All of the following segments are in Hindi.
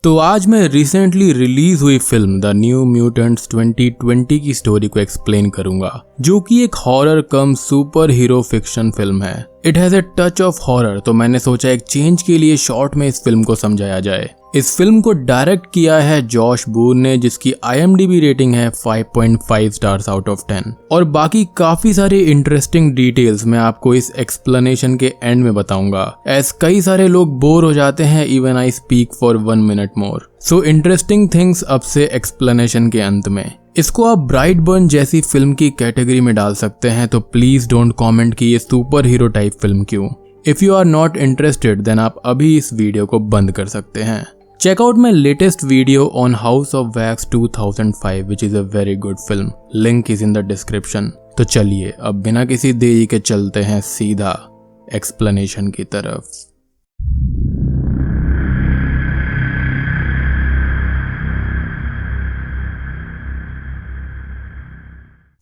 तो आज मैं रिसेंटली रिलीज हुई फिल्म द न्यू म्यूटेंट्स 2020 की स्टोरी को एक्सप्लेन करूंगा, जो कि एक हॉरर कम सुपर हीरो फिक्शन फिल्म है। It has a touch of horror, तो मैंने सोचा एक चेंज के लिए शॉर्ट में इस फिल्म को समझाया जाए। इस फिल्म को डायरेक्ट किया है जॉश बून ने, जिसकी IMDb रेटिंग है 5.5 स्टार्स आउट ऑफ 10। और बाकी काफी सारे इंटरेस्टिंग डिटेल्स मैं आपको इस एक्सप्लेनेशन के एंड में बताऊंगा, एज कई सारे लोग बोर हो जाते हैं even I speak for 1 minute more. So interesting things अब से एक्सप्लेनेशन के अंत में। इसको आप ब्राइटबर्न जैसी फिल्म की कैटेगरी में डाल सकते हैं, तो प्लीज डोंट कमेंट कि ये सुपर हीरो टाइप फिल्म क्यों। If you are not interested then आप अभी इस वीडियो को बंद कर सकते हैं। Check out my latest video on House of Wax 2005 which is a very good film. Link is in the description. तो चलिए अब बिना किसी देरी के चलते हैं सीधा एक्सप्लेनेशन की तरफ।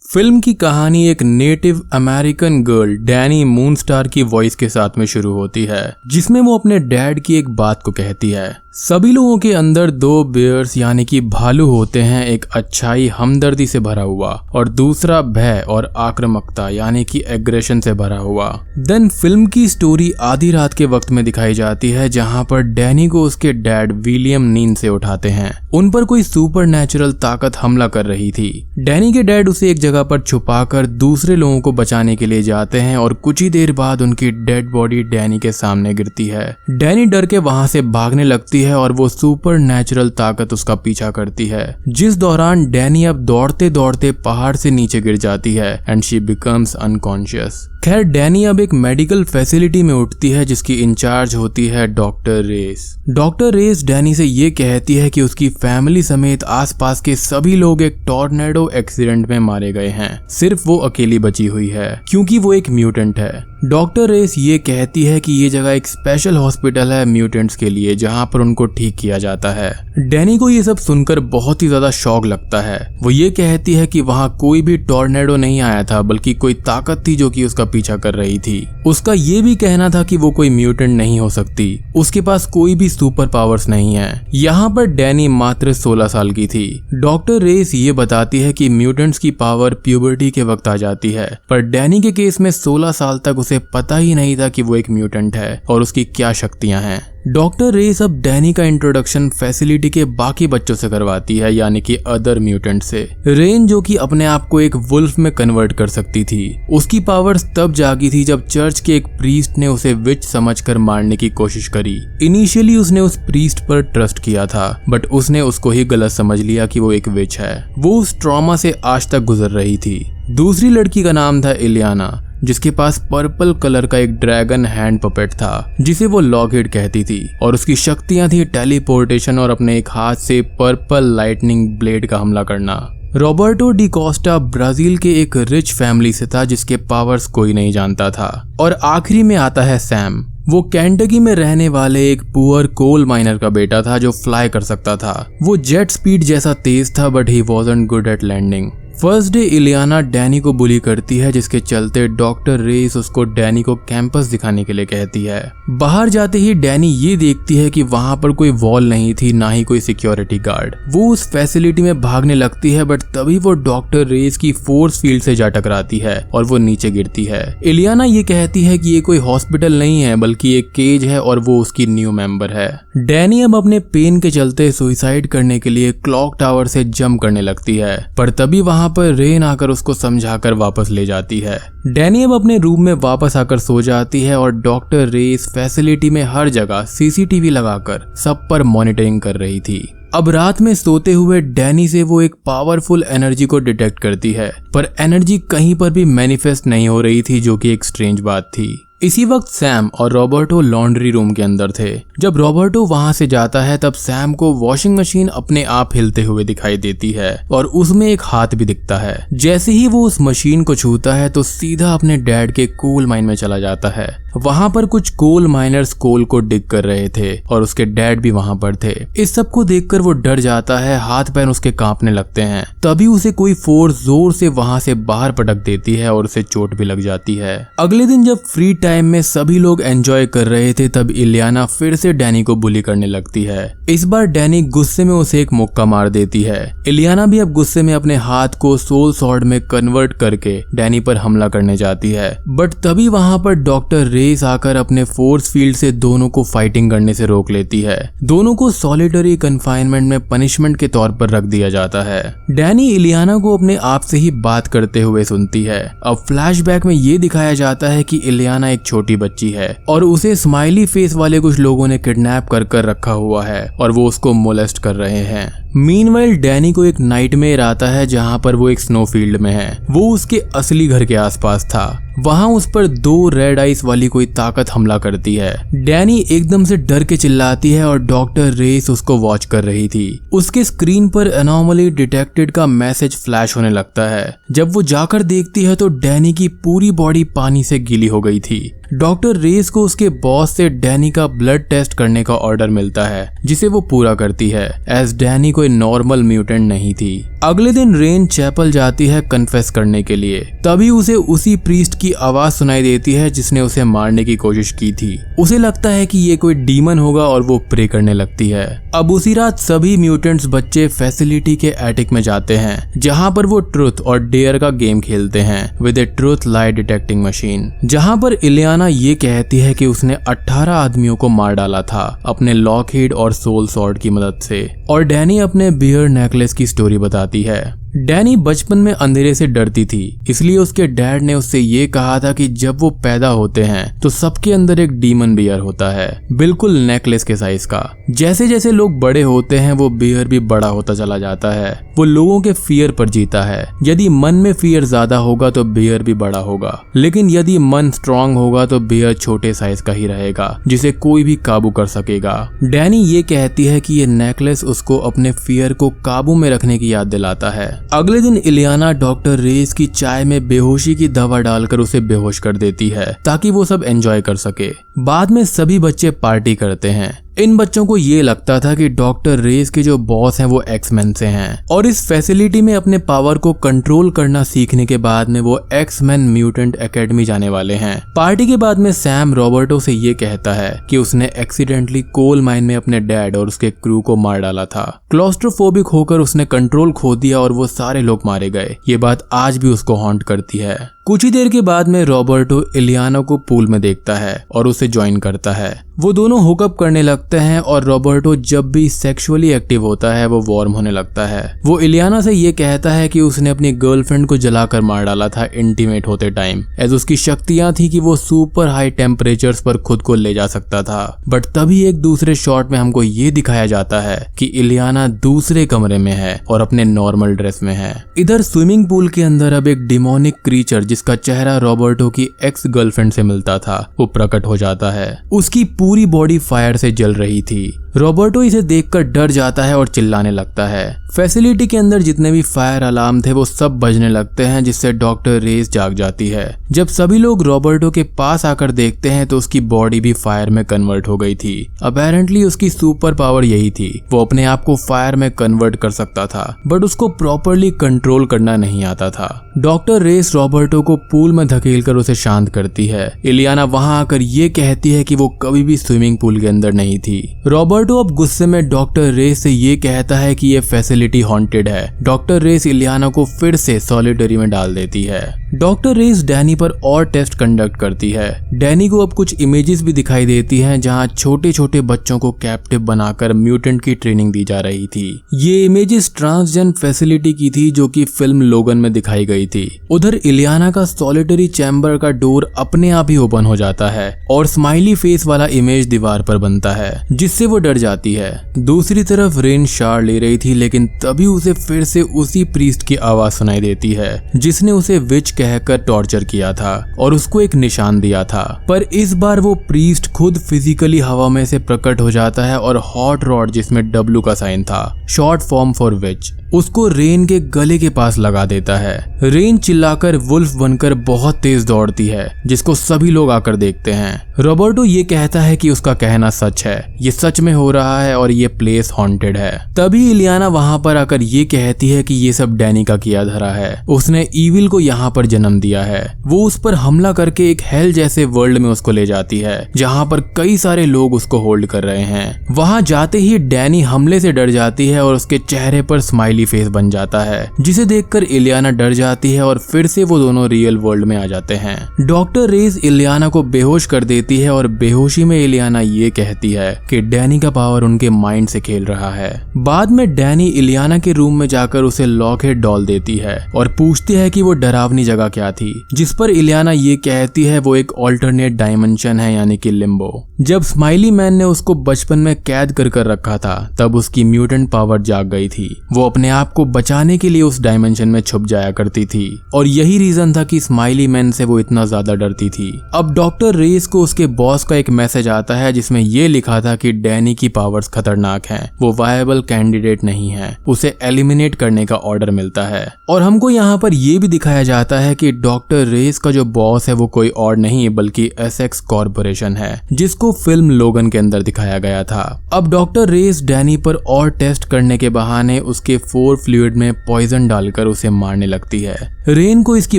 फिल्म की कहानी एक नेटिव अमेरिकन गर्ल डैनी मूनस्टार की वॉइस के साथ में शुरू होती है, जिसमें वो अपने डैड की एक बात को कहती है। सभी लोगों के अंदर 2 बेयर्स यानी कि भालू होते हैं, एक अच्छाई हमदर्दी से भरा हुआ और दूसरा भय और आक्रामकता यानी कि एग्रेशन से भरा हुआ। देन फिल्म की स्टोरी आधी रात के वक्त में दिखाई जाती है, जहां पर डैनी को उसके डैड विलियम नींद से उठाते हैं। उन पर कोई सुपरनैचुरल ताकत हमला कर रही थी। डैनी के डैड उसे एक जगह पर छुपाकर दूसरे लोगों को बचाने के लिए जाते हैं और कुछ ही देर बाद उनकी डेड बॉडी डैनी के सामने गिरती है। डैनी डर के वहां से भागने लगती है और वो सुपर नेचुरल ताकत उसका पीछा करती है, जिस दौरान डैनी अब दौड़ते दौड़ते पहाड़ से नीचे गिर जाती है एंड शी बिकम्स अनकॉन्शियस। खैर डैनी अब एक मेडिकल फैसिलिटी में उठती है, जिसकी इंचार्ज होती है doctor Reyes. Doctor Reyes Danny से ये कहती है कि उसकी फैमिली समेत आसपास के सभी लोग एक टॉर्नेडो एक्सीडेंट में मारे गए हैं, सिर्फ वो अकेली बची हुई है क्योंकि वो एक म्यूटेंट है। डॉक्टर रेस ये कहती है कि ये जगह एक स्पेशल हॉस्पिटल है म्यूटेंट्स के लिए, जहां पर उनको ठीक किया जाता है। डैनी को ये सब सुनकर बहुत ही ज्यादा शॉक लगता है। वो ये कहती है कि वहां कोई भी टॉर्नेडो नहीं आया था, बल्कि कोई ताकत थी जो कि उसका पीछा कर रही थी। उसका ये भी कहना था कि वो कोई म्यूटेंट नहीं हो सकती, उसके पास कोई भी सुपर पावर्स नहीं है। यहाँ पर डैनी मात्र 16 साल की थी। डॉक्टर रेस ये बताती है कि म्यूटेंट्स की पावर प्यूबर्टी के वक्त आ जाती है, पर डैनी के केस में 16 साल तक उसे पता ही नहीं था कि वो एक म्यूटेंट है और उसकी क्या शक्तियां हैं। डॉक्टर रेस अब डैनी का इंट्रोडक्शन फैसिलिटी के बाकी बच्चों से करवाती है, यानी कि अदर म्यूटेंट से। रेन जो कि अपने आप को एक वुल्फ में कन्वर्ट कर सकती थी, उसकी पावर्स तब जागी थी जब चर्च के एक प्रीस्ट ने उसे विच समझकर मारने की कोशिश करी। इनिशियली उसने उस प्रीस्ट पर ट्रस्ट किया था, बट उसने उसको ही गलत समझ लिया कि वो एक विच है। वो उस ट्रॉमा से आज तक गुजर रही थी। दूसरी लड़की का नाम था इलियाना, जिसके पास पर्पल कलर का एक ड्रैगन हैंड पपेट था, जिसे वो लॉकहेड कहती थी, और उसकी शक्तियां थी टेलीपोर्टेशन और अपने एक हाथ से पर्पल लाइटनिंग ब्लेड का हमला करना। रॉबर्टो डी कोस्टा ब्राजील के एक रिच फैमिली से था, जिसके पावर्स कोई नहीं जानता था। और आखिरी में आता है सैम। वो कैंटकी में रहने वाले एक पुअर कोल माइनर का बेटा था जो फ्लाई कर सकता था। वो जेट स्पीड जैसा तेज था, but he wasn't good at landing. First day Iliana Danny को बुली करती है, जिसके चलते डॉक्टर रेस उसको डैनी को कैंपस दिखाने के लिए कहती है। बाहर जाते ही डैनी ये देखती है कि वहां पर कोई वॉल नहीं थी, ना ही कोई सिक्योरिटी गार्ड। वो उस फैसिलिटी में भागने लगती है, बट तभी वो डॉक्टर रेस की फोर्स फील्ड से जा टकराती है और वो नीचे गिरती है। इलियाना ये कहती है कि ये कोई हॉस्पिटल नहीं है, बल्कि एक केज है और वो उसकी न्यू मेंबर है। डैनी अब अपने पेन के चलते सुसाइड करने के लिए क्लॉक टावर से जंप करने लगती है, पर तभी वहां पर रेन आकर उसको समझाकर वापस ले जाती है। डैनी अब अपने रूम में वापस आकर सो जाती है और डॉक्टर रेस फैसिलिटी में हर जगह CCTV लगाकर सब पर मॉनिटरिंग कर रही थी। अब रात में सोते हुए डैनी से वो एक पावरफुल एनर्जी को डिटेक्ट करती है, पर एनर्जी कहीं पर भी मैनिफेस्ट नहीं हो रही थी, जो कि एक स्ट्रेंज बात थी। इसी वक्त सैम और रॉबर्टो लॉन्ड्री रूम के अंदर थे। जब रॉबर्टो वहां से जाता है तब सैम को वॉशिंग मशीन अपने आप हिलते हुए दिखाई देती है और उसमें एक हाथ भी दिखता है। जैसे ही वो उस मशीन को छूता है तो सीधा अपने डैड के कोल माइन में चला जाता है। वहां पर कुछ कोल माइनर्स कोल को डिग कर रहे थे और उसके डैड भी वहां पर थे। इस सब को देखकर वो डर जाता है, हाथ पैर उसके कांपने लगते हैं। तभी उसे कोई फोर्स जोर से वहां से बाहर पटक देती है और उसे चोट भी लग जाती है। अगले दिन जब फ्री टाइम में सभी लोग एंजॉय कर रहे थे तब इलियाना फिर से डैनी को बुली करने लगती है। इस बार डैनी गुस्से में उसे एक मुक्का मार देती है। इलियाना भी अब गुस्से में अपने हाथ को सोल सॉर्ड में कन्वर्ट करके डैनी पर हमला करने जाती है, बट तभी वहां पर डॉक्टर रेस आकर अपने फोर्स फील्ड से दोनों को फाइटिंग करने से रोक लेती है। दोनों को सॉलिटरी कन्फाइनमेंट में पनिशमेंट के तौर पर रख दिया जाता है। डैनी इलियाना को अपने आप से ही बात करते हुए सुनती है। अब फ्लैशबैक में ये दिखाया जाता है कि इलियाना एक छोटी बच्ची है और उसे स्माइली फेस वाले कुछ लोगों ने किडनैप कर रखा हुआ है और वो उसको मोलेस्ट कर रहे हैं। मीनवाइल डैनी को एक नाइटमेयर आता है जहां पर वो एक स्नोफील्ड में है। वो उसके असली घर के आसपास था। वहां उस पर 2 रेड आइस वाली कोई ताकत हमला करती है। डैनी एकदम से डर के चिल्लाती है और डॉक्टर रेस उसको वॉच कर रही थी। उसके स्क्रीन पर एनोमली डिटेक्टेड का मैसेज फ्लैश होने लगता है। जब वो जाकर देखती है तो डैनी की पूरी बॉडी पानी से गीली हो गई थी। डॉक्टर रेस को उसके बॉस से डैनी का ब्लड टेस्ट करने का ऑर्डर मिलता है, जिसे वो पूरा करती है, एज डैनी कोई नॉर्मल म्यूटेंट नहीं थी। अगले दिन रेन चैपल जाती है कन्फेस करने के लिए। तभी उसे उसी प्रीस्ट की आवाज सुनाई देती है जिसने उसे मारने की कोशिश की थी। उसे लगता है कि ये कोई डीमन होगा और वो प्रे करने लगती है। अब उसी रात सभी म्यूटेंट्स बच्चे फैसिलिटी के एटिक में जाते हैं, जहां पर वो ट्रुथ और डेयर का गेम खेलते हैं with A truth lie detecting machine. जहां पर इलियाना ये कहती है कि उसने 18 आदमियों को मार डाला था अपने लॉकहीड और सोल सॉर्ड की मदद से, और डैनी अपने बियर नेकलेस की स्टोरी बताती है। डैनी बचपन में अंधेरे से डरती थी, इसलिए उसके डैड ने उससे ये कहा था कि जब वो पैदा होते हैं तो सबके अंदर एक डीमन बियर होता है, बिल्कुल नेकलेस के साइज का। जैसे जैसे लोग बड़े होते हैं वो बियर भी बड़ा होता चला जाता है। वो लोगों के फियर पर जीता है। यदि मन में फियर ज्यादा होगा तो बियर भी बड़ा होगा, लेकिन यदि मन स्ट्रांग होगा तो बियर छोटे साइज का ही रहेगा, जिसे कोई भी काबू कर सकेगा। डैनी ये कहती है कि ये नेकलेस उसको अपने फियर को काबू में रखने की याद दिलाता है। अगले दिन इलियाना डॉक्टर रेस की चाय में बेहोशी की दवा डालकर उसे बेहोश कर देती है ताकि वो सब एंजॉय कर सके। बाद में सभी बच्चे पार्टी करते हैं। इन बच्चों को ये लगता था कि डॉक्टर रेस के जो बॉस हैं वो एक्समैन से हैं, और इस फैसिलिटी में अपने पावर को कंट्रोल करना सीखने के बाद में वो एक्समैन म्यूटेंट एकेडमी जाने वाले हैं। पार्टी के बाद में सैम रॉबर्टो से ये कहता है कि उसने एक्सीडेंटली कोल माइन में अपने डैड और उसके क्रू को मार डाला था। क्लॉस्ट्रोफोबिक होकर उसने कंट्रोल खो दिया और वो सारे लोग मारे गए। ये बात आज भी उसको हॉन्ट करती है। कुछ ही देर के बाद में रॉबर्टो इलियाना को पूल में देखता है और उसे ज्वाइन करता है। वो दोनों हुकअप करने लगते हैं और रॉबर्टो जब भी सेक्सुअली एक्टिव होता है वो वार्म होने लगता है। वो इलियाना से ये कहता है कि उसने अपनी गर्लफ्रेंड को जलाकर मार डाला था इंटीमेट होते टाइम, एज उसकी शक्तियां थी कि वो सुपर हाई टेम्परेचर्स पर खुद को ले जा सकता था। बट तभी एक दूसरे शॉट में हमको ये दिखाया जाता है कि इलियाना दूसरे कमरे में है और अपने नॉर्मल ड्रेस में है। इधर स्विमिंग पूल के अंदर अब एक डिमोनिक क्रीचर जिसका चेहरा रॉबर्टो की एक्स गर्लफ्रेंड से मिलता था वो प्रकट हो जाता है। उसकी पूरी बॉडी फायर से जल रही थी। रॉबर्टो इसे देखकर डर जाता है और चिल्लाने लगता है। फैसिलिटी के अंदर जितने भी फायर अलार्म थे वो सब बजने लगते हैं, जिससे डॉक्टर रेस जाग जाती है। जब सभी लोग रॉबर्टो के पास आकर देखते हैं तो उसकी बॉडी भी फायर में कन्वर्ट हो गई थी। अपेरेंटली उसकी सुपर पावर यही थी, वो अपने आप को फायर में कन्वर्ट कर सकता था, बट उसको प्रॉपरली कंट्रोल करना नहीं आता था। डॉक्टर रेस रॉबर्टो को पूल में धकेलकर उसे शांत करती है। इलियाना वहां आकर ये कहती है कि वो कभी भी स्विमिंग पूल के अंदर नहीं थी। रॉबर्टो अब गुस्से में डॉक्टर रेस से ये कहता है कि ये फैसिलिटी हॉन्टेड है। डॉक्टर रेस इलियाना को फिर से सॉलिटरी में डाल देती है। डॉक्टर रेस डैनी पर और टेस्ट कंडक्ट करती है। डैनी को अब कुछ इमेजेस भी दिखाई देती हैं जहां छोटे छोटे बच्चों को कैप्टिव बनाकर म्यूटेंट की ट्रेनिंग दी जा रही थी। ये इमेजेस ट्रांसजेन फैसिलिटी की थी जो कि फिल्म लोगन में दिखाई गई थी। उधर इलियाना का सॉलिटरी चैम्बर का डोर अपने आप ही ओपन हो जाता है और स्माइली फेस वाला इमेज दीवार पर बनता है, जिससे वो डर जाती है। दूसरी तरफ रेन शार ले रही थी, लेकिन तभी उसे फिर से उसी प्रीस्ट की आवाज सुनाई देती है जिसने उसे विच कहकर टॉर्चर किया था और उसको एक निशान दिया था। पर इस बार वो प्रीस्ट खुद फिजिकली हवा में से प्रकट हो जाता है और हॉट रॉड, जिसमें W का साइन था, शॉर्ट फॉर्म फॉर विच, उसको रेन के गले के पास लगा देता है। रेन चिल्लाकर वुल्फ बनकर बहुत तेज दौड़ती है, जिसको सभी लोग आकर देखते हैं। रॉबर्टो ये कहता है कि उसका कहना सच है, ये सच में हो रहा है और ये प्लेस हॉन्टेड है। तभी इलियाना वहां पर आकर ये कहती है कि ये सब डैनी का किया धरा है, उसने ईविल को यहाँ पर जन्म दिया है। वो उस पर हमला करके एक हेल जैसे वर्ल्ड में उसको ले जाती है, जहाँ पर कई सारे लोग उसको होल्ड कर रहे हैं। वहां जाते ही डैनी हमले से डर जाती है और उसके चेहरे पर स्माइली फेस बन जाता है, जिसे देखकर इलियाना डर जाती है और फिर से वो दोनों रियल वर्ल्ड में आ जाते हैं। डॉक्टर रेस इलियाना को बेहोश कर देती है और बेहोशी में इलियाना ये कहती है कि डैनी का पावर उनके माइंड से खेल रहा है। बाद में डैनी इलियाना के रूम में जाकर उसे लॉकहेड डॉल देती है और पूछती है कि वो डरावनी जगह क्या थी, जिस पर इलियाना ये कहती है वो एक ऑल्टरनेट डायमेंशन है, यानी कि लिम्बो। जब स्माइली मैन ने उसको बचपन में कैद कर रखा था, तब उसकी म्यूटेंट पावर जाग गई थी। वो अपने आप को बचाने के लिए उस डायमेंशन में छुप जाया करती थी और यही रीजन था कि स्माइली मैन से वो इतना ज्यादा डरती थी। अब डॉक्टर रेस को उसके बॉस का एक मैसेज आता है, जिसमें ये लिखा था कि डैनी की पावर्स खतरनाक हैं, वो वायबल कैंडिडेट नहीं है, उसे एलिमिनेट करने का ऑर्डर मिलता है। और हमको यहाँ पर ये भी दिखाया जाता है कि डॉक्टर रेस का जो बॉस है वो कोई और नहीं बल्कि एसेक्स कॉर्पोरेशन है, जिसको फिल्म लोगन के अंदर दिखाया गया था। अब डॉक्टर रेस डैनी पर और टेस्ट करने के बहाने उसके 4 फ्लूइड में पॉइजन डालकर उसे मारने लगती है। रेन को इसकी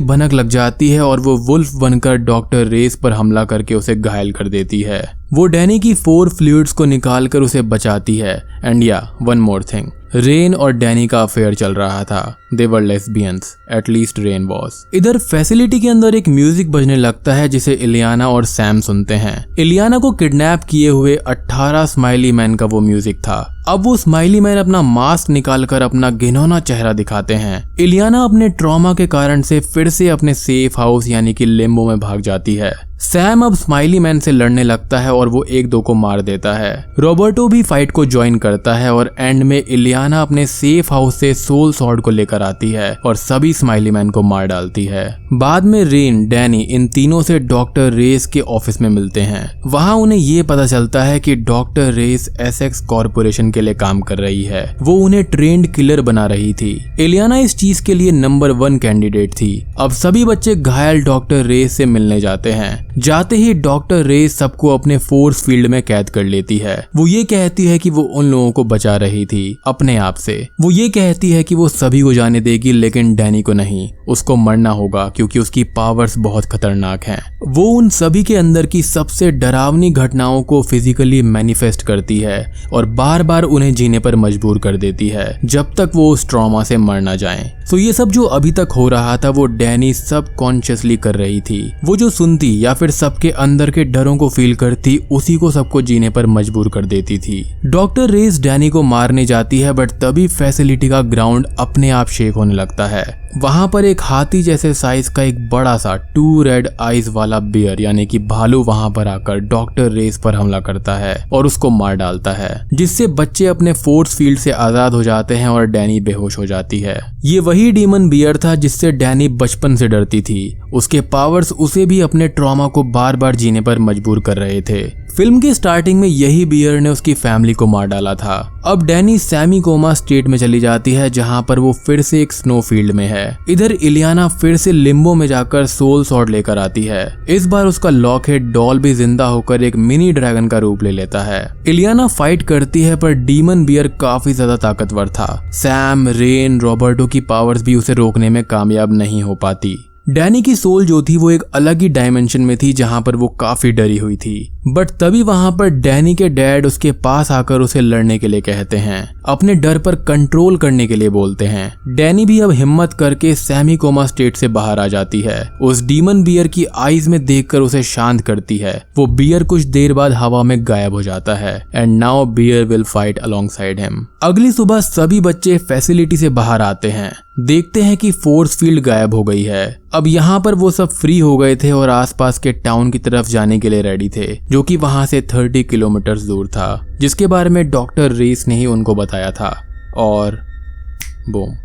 भनक लग जाती है और वो वुल्फ बनकर डॉक्टर रेस पर हमला करके उसे घायल कर देती है। वो डैनी की 4 फ्लूइड्स को निकालकर उसे बचाती है। एंड या वन मोर थिंग, रेन और डैनी का अफेयर चल रहा था। दे वर लेस्बियंस, एटलीस्ट रेन वॉज। इधर फैसिलिटी के अंदर एक म्यूजिक बजने लगता है, जिसे इलियाना और सैम सुनते हैं। इलियाना को किडनैप किए हुए 18 स्माइली मैन का वो म्यूजिक था। अब वो स्माइली मैन अपना मास्क निकालकर अपना घिनौना चेहरा दिखाते हैं। इलियाना अपने ट्रॉमा के कारण से फिर से अपने सेफ हाउस यानी कि लिम्बो में भाग जाती है। सैम अब स्माइली मैन से लड़ने लगता है और वो 1-2 को मार देता है। रॉबर्टो भी फाइट को ज्वाइन करता है और एंड में इलियाना अपने सेफ हाउस से सोल सॉर्ड को लेकर आती है और सभी स्माइली मैन को मार डालती है। बाद में रेन, डैनी इन तीनों से डॉक्टर रेस के ऑफिस में मिलते हैं। वहां उन्हें ये पता चलता है कि डॉक्टर रेस एसेक्स कॉर्पोरेशन के लिए काम कर रही है। वो उन्हें ट्रेंड किलर बना रही थी। इलियाना इस चीज के लिए नंबर 1 कैंडिडेट थी। अब सभी बच्चे घायल डॉक्टर रेस से मिलने जाते हैं। जाते ही डॉक्टर रेस सबको अपने फोर्स फील्ड में कैद कर लेती है। वो ये कहती है कि वो उन लोगों को बचा रही थी अपने आप से। वो ये कहती है कि वो सभी को जाने देगी, लेकिन डैनी को नहीं। उसको मरना होगा क्योंकि उसकी पावर्स बहुत खतरनाक हैं। वो उन सभी के अंदर की सबसे डरावनी घटनाओं को फिजिकली मैनिफेस्ट करती है और बार बार उन्हें जीने पर मजबूर कर देती है, जब तक वो उस ट्रॉमा से मर ना जाए। तो ये सब जो अभी तक हो रहा था वो डैनी सब कॉन्शियसली कर रही थी। वो जो सुनती या फिर सबके अंदर के डरों को फील करती, उसी को सबको जीने पर मजबूर कर देती थी। डॉक्टर रेस डैनी को मारने जाती है, बट तभी फैसिलिटी का ग्राउंड अपने आप शेक होने लगता है। वहां पर एक हाथी जैसे साइज का एक बड़ा सा 2 रेड आइज वाला बियर यानी कि भालू वहां पर आकर डॉक्टर रेस पर हमला करता है और उसको मार डालता है, जिससे बच्चे अपने फोर्स फील्ड से आजाद हो जाते हैं और डैनी बेहोश हो जाती है। ये वही डीमन बियर था जिससे डैनी बचपन से डरती थी। उसके पावर्स उसे भी अपने ट्रॉमा को बार बार जीने पर मजबूर कर रहे थे। फिल्म की स्टार्टिंग में यही बियर ने उसकी फैमिली को मार डाला था। अब डैनी सेमी कोमा स्टेट में चली जाती है, जहां पर वो फिर से एक स्नो फील्ड में है। इधर इलियाना फिर से लिम्बो में जाकर सोल सॉर्ड लेकर आती है। इस बार उसका लॉकहेड डॉल भी जिंदा होकर एक मिनी ड्रैगन का रूप ले लेता है। इलियाना फाइट करती है, पर डीमन बियर काफी ज्यादा ताकतवर था। सैम, रेन, रॉबर्टो की पावर्स भी उसे रोकने में कामयाब नहीं हो पाती। डैनी की सोल जो थी वो एक अलग ही डायमेंशन में थी, जहां पर वो काफी डरी हुई थी। बट तभी वहां पर डैनी के डैड उसके पास आकर उसे लड़ने के लिए कहते हैं, अपने डर पर कंट्रोल करने के लिए बोलते हैं। डैनी भी अब हिम्मत करके सेमी कोमा स्टेट से बाहर आ जाती है। उस डीमन बियर की आईज में देखकर उसे शांत करती है। वो बियर कुछ देर बाद हवा में गायब हो जाता है। And now bear will fight alongside him. अगली सुबह सभी बच्चे फैसिलिटी से बाहर आते हैं, देखते हैं कि फोर्स फील्ड गायब हो गई है। अब यहाँ पर वो सब फ्री हो गए थे और आसपास के टाउन की तरफ जाने के लिए रेडी थे, जो कि वहां से 30 किलोमीटर दूर था, जिसके बारे में डॉक्टर रेस ने ही उनको बताया था। और बूम,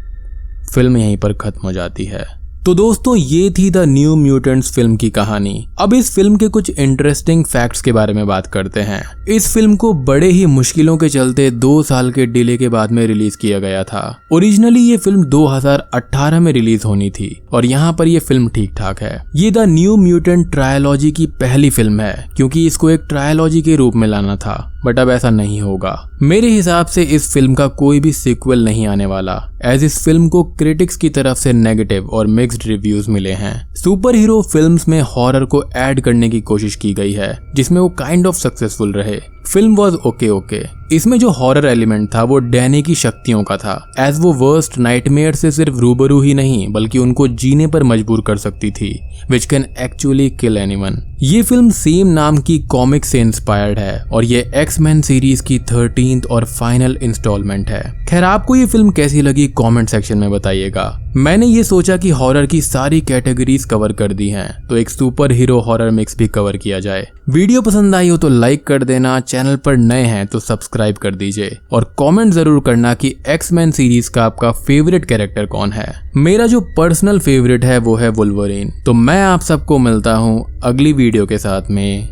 फिल्म यहीं पर खत्म हो जाती है। तो दोस्तों ये थी द न्यू म्यूटेंट्स फिल्म की कहानी। अब इस फिल्म के कुछ इंटरेस्टिंग फैक्ट्स के बारे में बात करते हैं। इस फिल्म को बड़े ही मुश्किलों के चलते 2 साल के डिले के बाद में रिलीज किया गया था। ओरिजिनली ये फिल्म 2018 में रिलीज होनी थी और यहाँ पर ये फिल्म ठीक ठाक है। ये द न्यू म्यूटेंट ट्रायलॉजी की पहली फिल्म है क्योंकि इसको एक ट्रायलॉजी के रूप में लाना था, बट अब ऐसा नहीं होगा। मेरे हिसाब से इस फिल्म का कोई भी सीक्वल नहीं आने वाला, एज इस फिल्म को क्रिटिक्स की तरफ से नेगेटिव और मिक्स्ड रिव्यूज मिले हैं। सुपर हीरो फिल्म्स में हॉरर को ऐड करने की कोशिश की गई है जिसमें वो काइंड ऑफ सक्सेसफुल रहे। Film was okay. इसमें जो हॉरर एलिमेंट था वो डैनी की शक्तियों का था, एज वो वर्स्ट नाइटमेयर से सिर्फ रूबरू ही नहीं बल्कि उनको जीने पर मजबूर कर सकती थी, which can actually kill anyone. ये फिल्म सेम नाम की कॉमिक से इंस्पायर्ड है और ये एक्स-मैन सीरीज की 13th और फाइनल इंस्टॉलमेंट है। खैर आपको ये फिल्म कैसी लगी कमेंट सेक्शन में बताइएगा। मैंने ये सोचा कि हॉरर की सारी कैटेगरीज कवर कर दी हैं, तो एक सुपर हीरो हॉरर मिक्स भी कवर किया जाए। वीडियो पसंद आई हो तो लाइक कर देना, चैनल पर नए हैं तो सब्सक्राइब कर दीजिए और कमेंट जरूर करना कि एक्स-मैन सीरीज का आपका फेवरेट कैरेक्टर कौन है। मेरा जो पर्सनल फेवरेट है वो है वुल्वरीन। तो मैं आप सबको मिलता हूँ अगली वीडियो के साथ में,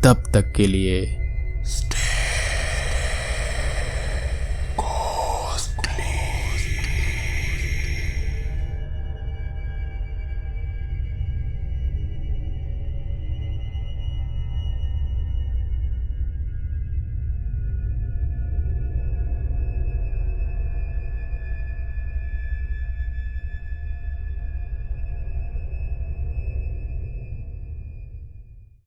तब तक के लिए